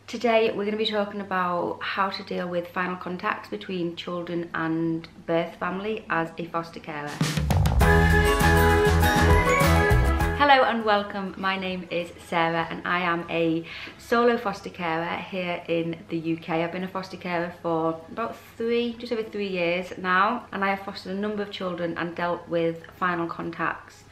Today we're going to be talking about how to deal with final contacts between children and birth family as a foster carer. Hello and welcome, my name is Sarah and I am a solo foster carer here in the UK. I've been a foster carer for about just over 3 years now, and I have fostered a number of children and dealt with final contacts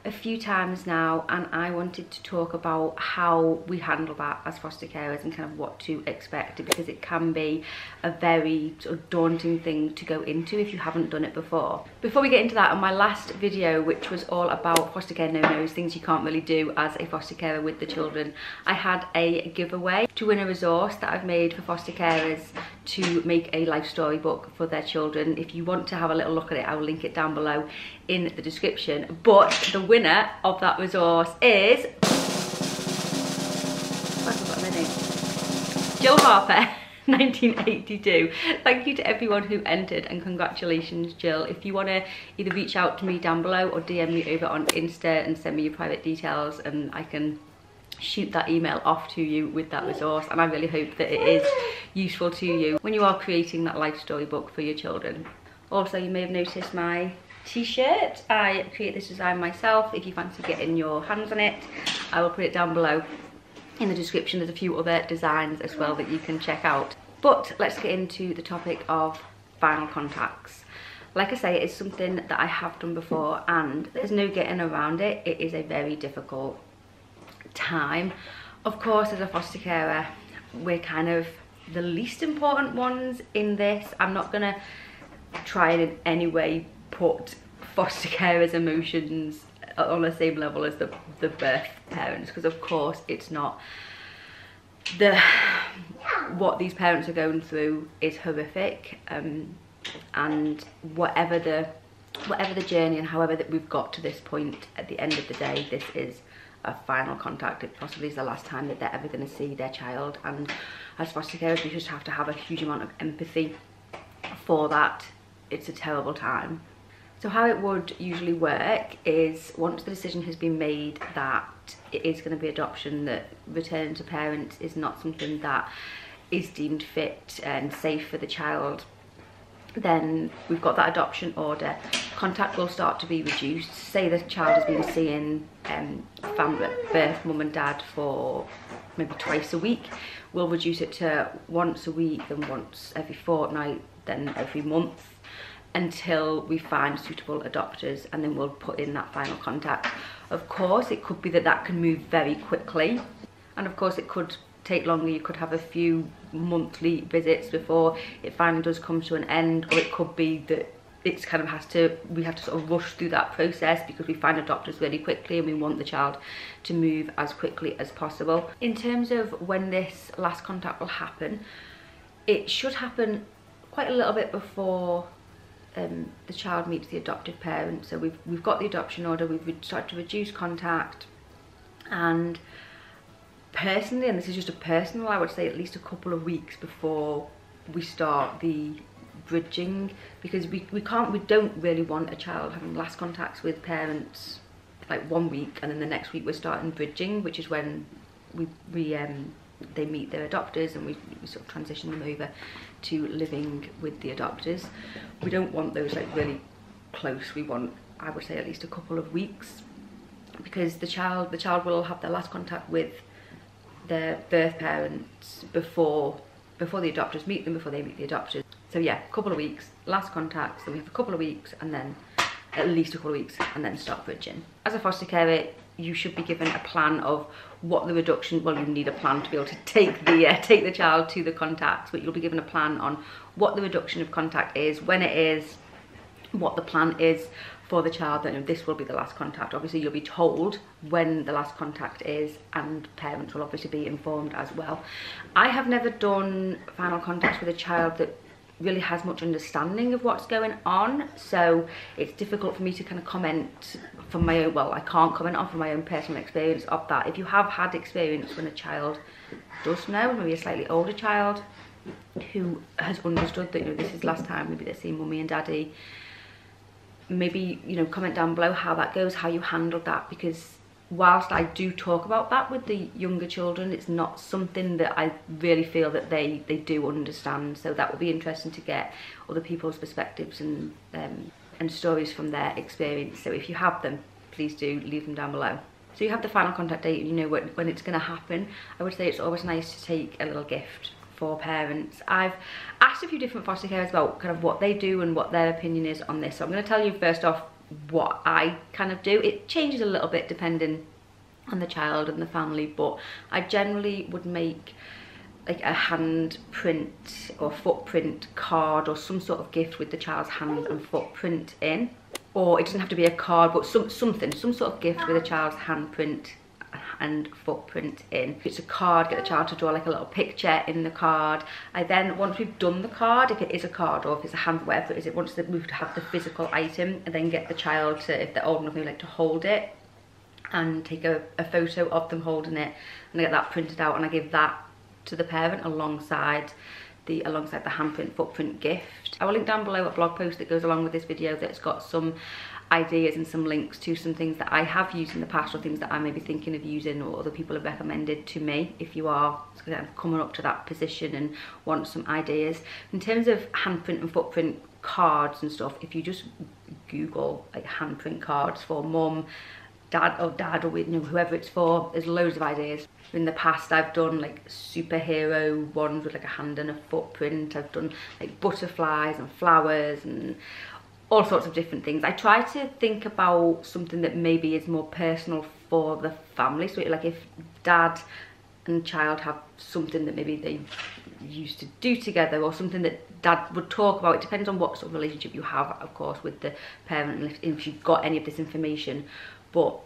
a few times now, and I wanted to talk about how we handle that as foster carers and kind of what to expect, because it can be a very sort of daunting thing to go into if you haven't done it before. Before we get into that, on my last video, which was all about foster care no-nos, things you can't really do as a foster carer with the children, I had a giveaway to win a resource that I've made for foster carers to make a life story book for their children. If you want to have a little look at it, I will link it down below in the description. But the winner of that resource is Jill Harper 1982. Thank you to everyone who entered, and congratulations, Jill. If you want to either reach out to me down below or DM me over on Insta and send me your private details, and I can shoot that email off to you with that resource. And I really hope that it is useful to you when you are creating that life story book for your children. Also, you may have noticed my t-shirt. I created this design myself. If you fancy getting your hands on it, I will put it down below in the description. There's a few other designs as well that you can check out. But let's get into the topic of final contacts. Like I say, it's something that I have done before and there's no getting around it. It is a very difficult time. Of course, as a foster carer, we're kind of the least important ones in this. I'm not gonna try and in any way put foster carers' emotions on the same level as the birth parents, because of course it's not. What these parents are going through is horrific, and whatever the journey and however that we've got to this point, at the end of the day, this is a final contact. It possibly is the last time that they're ever going to see their child, and as foster carers we just have to have a huge amount of empathy for that. It's a terrible time. So how it would usually work is, once the decision has been made that it is going to be adoption, that return to parents is not something that is deemed fit and safe for the child, then we've got that adoption order. Contact will start to be reduced. Say the child has been seeing birth mum and dad for maybe twice a week. We'll reduce it to once a week, then once every fortnight, then every month, until we find suitable adopters, and then we'll put in that final contact. Of course, it could be that that can move very quickly, and of course it could take longer. You could have a few monthly visits before it finally does come to an end, or it could be that it's kind of we have to sort of rush through that process because we find adopters really quickly and we want the child to move as quickly as possible. In terms of when this last contact will happen, it should happen quite a little bit before the child meets the adoptive parent. So we've got the adoption order, we've started to reduce contact, and personally, and this is just a personal, I would say at least a couple of weeks before we start the bridging, because we don't really want a child having last contacts with parents like 1 week and then the next week we're starting bridging, which is when they meet their adopters and we sort of transition them over to living with the adopters. We don't want those like really close. We want, I would say, at least a couple of weeks, because the child will have their last contact with their birth parents before the adopters meet them, before they meet the adopters. So yeah, a couple of weeks, last contact, so we have a couple of weeks and then at least a couple of weeks and then start bridging. As a foster carer, you should be given a plan of what the reduction, well, you need a plan to be able to take the child to the contacts, but you'll be given a plan on what the reduction of contact is, when it is, what the plan is for the child, that this will be the last contact. Obviously you'll be told when the last contact is, and parents will obviously be informed as well. I have never done final contacts with a child that really has much understanding of what's going on, so it's difficult for me to kind of comment from my own, well, I can't comment on from my own personal experience of that. If you have had experience when a child does know, maybe a slightly older child who has understood that this is the last time maybe they're seeing mummy and daddy, maybe comment down below how that goes, how you handled that, because whilst I do talk about that with the younger children, it's not something that I really feel that they do understand. So that will be interesting to get other people's perspectives and stories from their experience. So if you have them, please do leave them down below. So you have the final contact date, you know when it's going to happen. I would say it's always nice to take a little gift for parents. I've asked a few different foster carers about kind of what they do and what their opinion is on this. So I'm going to tell you first off what I kind of do. It changes a little bit depending on the child and the family, but I generally would make like a hand print or footprint card or some sort of gift with the child's hand and footprint in. Or it doesn't have to be a card, but some sort of gift with a child's handprint and footprint in. If it's a card, get the child to draw like a little picture in the card. I then, once we've done the card, if it is a card or if it's a hand, whatever it is, once we've had the physical item, and then get the child to, if they're old enough, maybe like to hold it and take a photo of them holding it, and I get that printed out and I give that to the parent alongside the handprint footprint gift. I will link down below a blog post that goes along with this video that's got some ideas and some links to some things that I have used in the past, or things that I may be thinking of using or other people have recommended to me, if you are kind of coming up to that position and want some ideas. In terms of handprint and footprint cards and stuff, if you just Google like handprint cards for mum, dad or you know, whoever it's for, there's loads of ideas. In the past I've done like superhero ones with like a hand and a footprint. I've done like butterflies and flowers and all sorts of different things. I try to think about something that maybe is more personal for the family. So like if dad and child have something that maybe they used to do together, or something that dad would talk about. It depends on what sort of relationship you have, of course, with the parent, and if you've got any of this information. But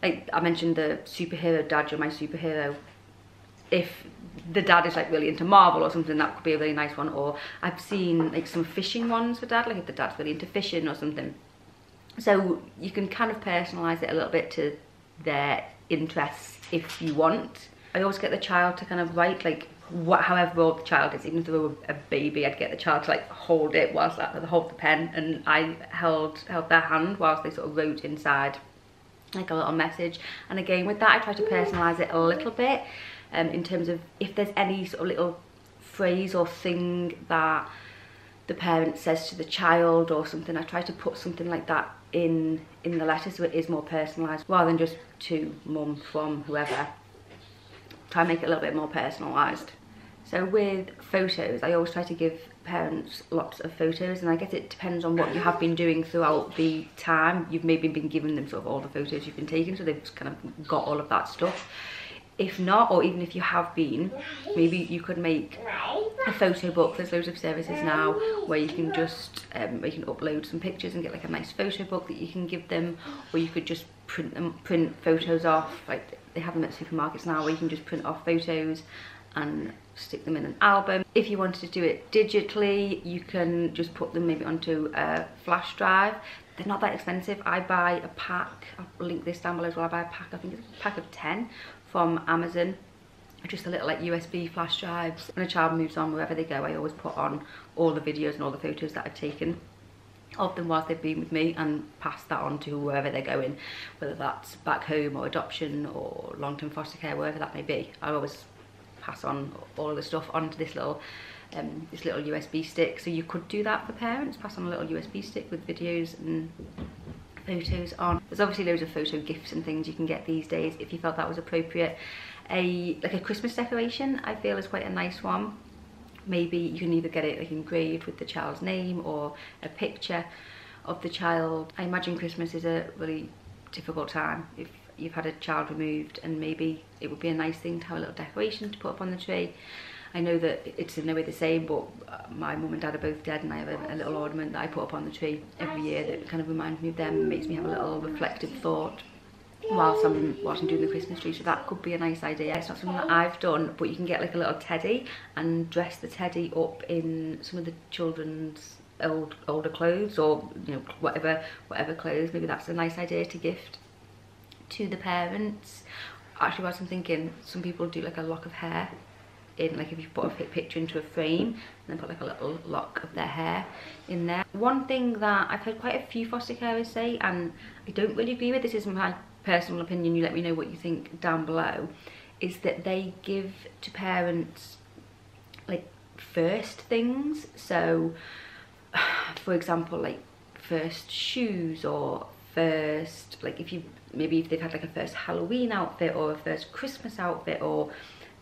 like I mentioned, the superhero, dad, you're my superhero. If the dad is like really into Marvel or something, that could be a really nice one. Or I've seen like some fishing ones for dad, like if the dad's really into fishing or something. So you can kind of personalise it a little bit to their interests if you want. I always get the child to kind of write like however old the child is. Even if they were a baby, I'd get the child to like hold it whilst they hold the pen, and I held their hand whilst they sort of wrote inside like a little message. And again with that, I try to personalise it a little bit, in terms of if there's any sort of little phrase or thing that the parent says to the child or something, I try to put something like that in the letter, so it is more personalised rather than just to mum, from whoever. Try and make it a little bit more personalised. So with photos, I always try to give parents lots of photos, and I guess it depends on what you have been doing throughout the time. You've maybe been giving them sort of all the photos you've been taking, so they've just kind of got all of that stuff. If not, or even if you have been, maybe you could make a photo book. There's loads of services now where you can just where you can upload some pictures and get like a nice photo book that you can give them, or you could just print photos off. Like they have them at supermarkets now, where you can just print off photos and stick them in an album. If you wanted to do it digitally, you can just put them maybe onto a flash drive. They're not that expensive. I buy a pack, I'll link this down below as well. I buy a pack, I think it's a pack of 10 from Amazon. Just a little like USB flash drives. When a child moves on, wherever they go, I always put on all the videos and all the photos that I've taken of them whilst they've been with me, and pass that on to wherever they're going, whether that's back home or adoption or long-term foster care, wherever that may be. I always pass on all of the stuff onto this little USB stick. So you could do that for parents, pass on a little USB stick with videos and photos on. There's obviously loads of photo gifts and things you can get these days if you felt that was appropriate. Like a Christmas decoration, I feel, is quite a nice one. Maybe you can either get it like engraved with the child's name or a picture of the child. I imagine Christmas is a really difficult time if you've had a child removed, and maybe it would be a nice thing to have a little decoration to put up on the tree. I know that it's in no way the same, but my mum and dad are both dead, and I have a little ornament that I put up on the tree every year that kind of reminds me of them and makes me have a little reflective thought whilst I'm doing the Christmas tree. So that could be a nice idea. It's not something that I've done, but you can get like a little teddy and dress the teddy up in some of the children's older clothes, or you know, whatever clothes. Maybe that's a nice idea to gift to the parents. Actually, whilst I'm thinking, some people do like a lock of hair in, like if you put a picture into a frame and then put like a little lock of their hair in there. One thing that I've heard quite a few foster carers say, and I don't really agree with, this is my personal opinion, you let me know what you think down below, is that they give to parents like first things. So for example, like first shoes, or first, like if they've had like a first Halloween outfit or a first Christmas outfit or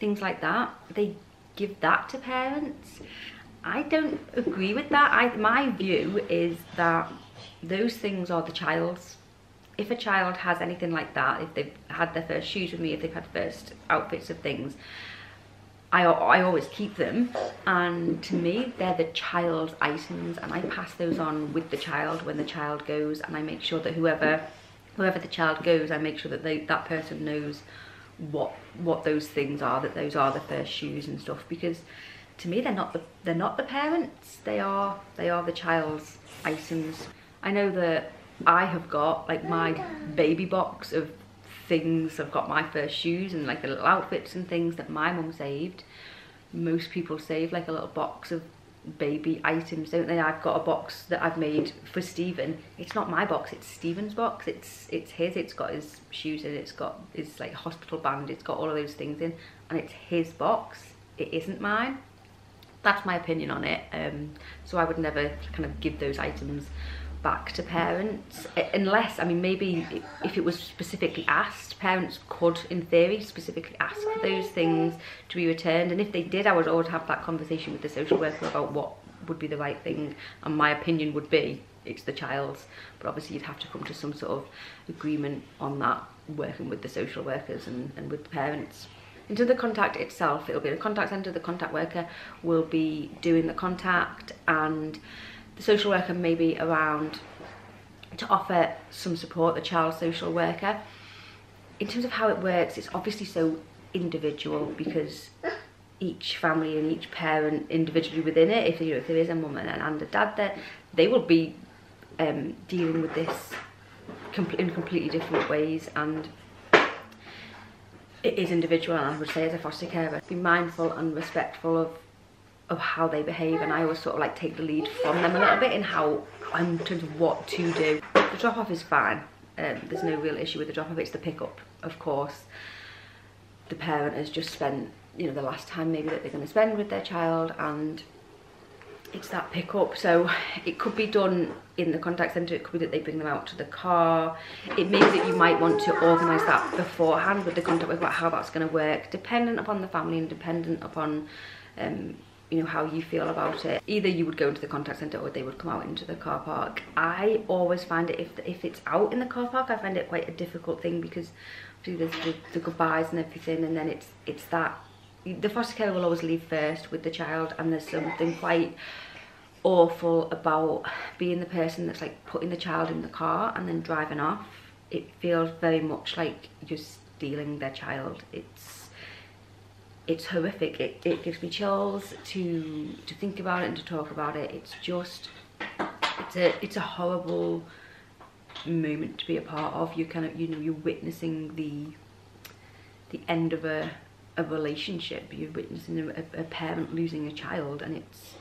things like that, they give that to parents. I don't agree with that. My view is that those things are the child's. If a child has anything like that, if they've had their first shoes with me, if they've had first outfits of things, I always keep them, and to me they're the child's items, and I pass those on with the child when the child goes, and I make sure that whoever the child goes, I make sure that that person knows what those things are, that those are the first shoes and stuff, because to me they're not the parents, they are the child's items. I know that I have got like my baby box of things. I've got my first shoes and like the little outfits and things that my mum saved. Most people save like a little box of baby items, don't they? I've got a box that I've made for Stephen. It's not my box, it's Stephen's box. It's his. It's got his shoes in it, it's got his like hospital band, it's got all of those things in, and it's his box. It isn't mine. That's my opinion on it. So I would never kind of give those items back to parents, unless, I mean, maybe if it was specifically asked, parents could in theory specifically ask for those things to be returned, and if they did, I would always have that conversation with the social worker about what would be the right thing, and my opinion would be it's the child's, but obviously you'd have to come to some sort of agreement on that, working with the social workers and with the parents. Into the contact itself, it'll be the contact centre. The contact worker will be doing the contact, and the social worker may be around to offer some support, the child social worker. In terms of how it works, it's obviously so individual, because each family and each parent individually within it, if there is a mum and a dad there, they will be dealing with this in completely different ways, and it is individual. And I would say, as a foster carer, be mindful and respectful of how they behave, and I always sort of like take the lead from them a little bit in terms of what to do. The drop off is fine. There's no real issue with the drop off. It's the pickup, of course. The parent has just spent, you know, the last time maybe that they're going to spend with their child, and it's that pickup. So it could be done in the contact centre, it could be that they bring them out to the car. It may be that you might want to organise that beforehand with the contact worker about how that's going to work, dependent upon the family and dependent upon you know, how you feel about it. Either you would go into the contact centre or they would come out into the car park. I always find it, if it's out in the car park, I find it quite a difficult thing, because there's the goodbyes and everything, and then it's that the foster carer will always leave first with the child, and there's something quite awful about being the person that's like putting the child in the car and then driving off. It feels very much like you're stealing their child. It's horrific. It gives me chills to think about it and to talk about it. It's just, it's a horrible moment to be a part of. You kind of, you know, you're witnessing the end of a relationship. You're witnessing a parent losing a child, and it's,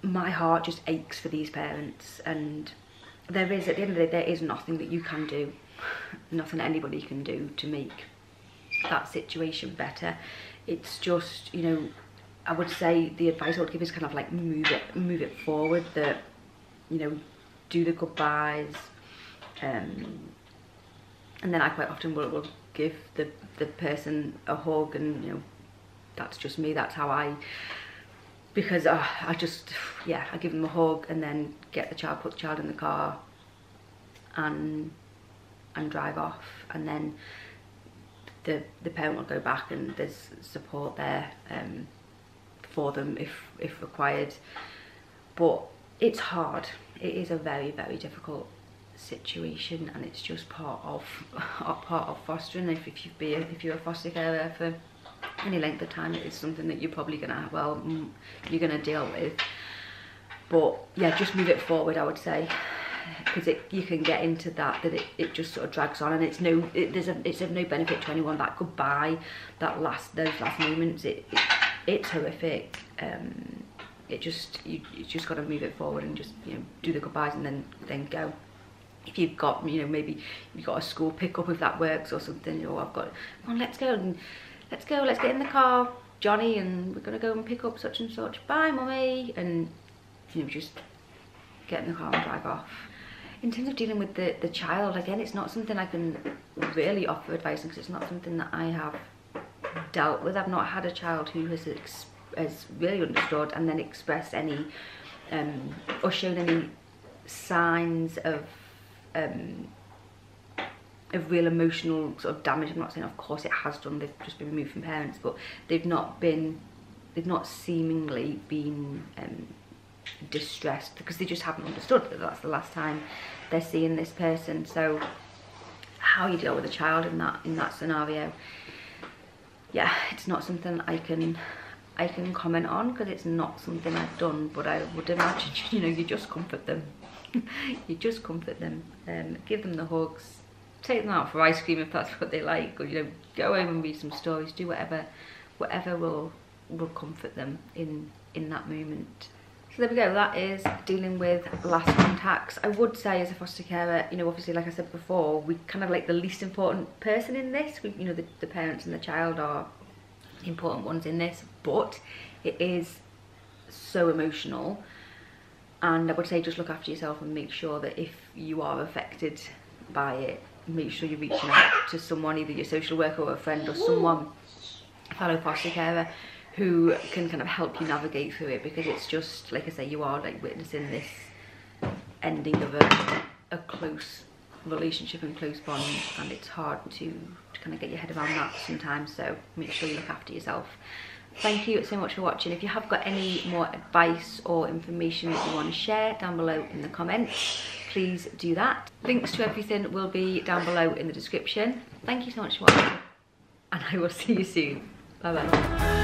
my heart just aches for these parents. And there is, at the end of the day, there is nothing that you can do, nothing anybody can do to make that situation better. It's just, you know, I would say the advice I would give is kind of like move it forward, that, you know, do the goodbyes, and then I quite often will give the person a hug, and, you know, that's just me, that's how I, because I just, yeah, I give them a hug and then get the child, put the child in the car and drive off, and then the parent will go back, and there's support there for them if required. But it's hard. It is a very, very difficult situation, and it's just part of fostering. If you're a foster carer for any length of time, it is something that you're probably gonna, well, you're gonna deal with. But yeah, just move it forward, I would say, because you can get into that it just sort of drags on, and it's of no benefit to anyone. That goodbye, those last moments, it's horrific. You just got to move it forward and just, you know, do the goodbyes and then go. if you've got, you know, maybe you've got a school pickup, if that works or something, or I've got, come on, let's go, let's get in the car, Johnny, and we're gonna go and pick up such and such, bye mummy, and you know, just get in the car and drive off. In terms of dealing with the child, again, it's not something I can really offer advice on, because it's not something that I have dealt with. I've not had a child who has really understood and then expressed any or shown any signs of real emotional sort of damage. I'm not saying, of course it has done, they've just been removed from parents, but they've not seemingly been distressed, because they just haven't understood that that's the last time they're seeing this person. So how you deal with a child in that scenario, yeah, it's not something I can comment on, because it's not something I've done, but I would imagine, you know, you just comfort them. You just comfort them, give them the hugs, take them out for ice cream if that's what they like, or, you know, go home and read some stories, do whatever will comfort them in that moment. So there we go, that is dealing with last contacts. I would say, as a foster carer, you know, obviously, like I said before, we kind of like the least important person in this. You know, the parents and the child are the important ones in this, but it is so emotional. And I would say just look after yourself and make sure that if you are affected by it, make sure you're reaching out to someone, either your social worker or a friend or someone, fellow foster carer, who can kind of help you navigate through it, because it's just, like I say, you are like witnessing this ending of a close relationship and close bond, and it's hard to kind of get your head around that sometimes. So make sure you look after yourself. Thank you so much for watching. If you have got any more advice or information that you want to share down below in the comments, please do that. Links to everything will be down below in the description. Thank you so much for watching, and I will see you soon. Bye bye.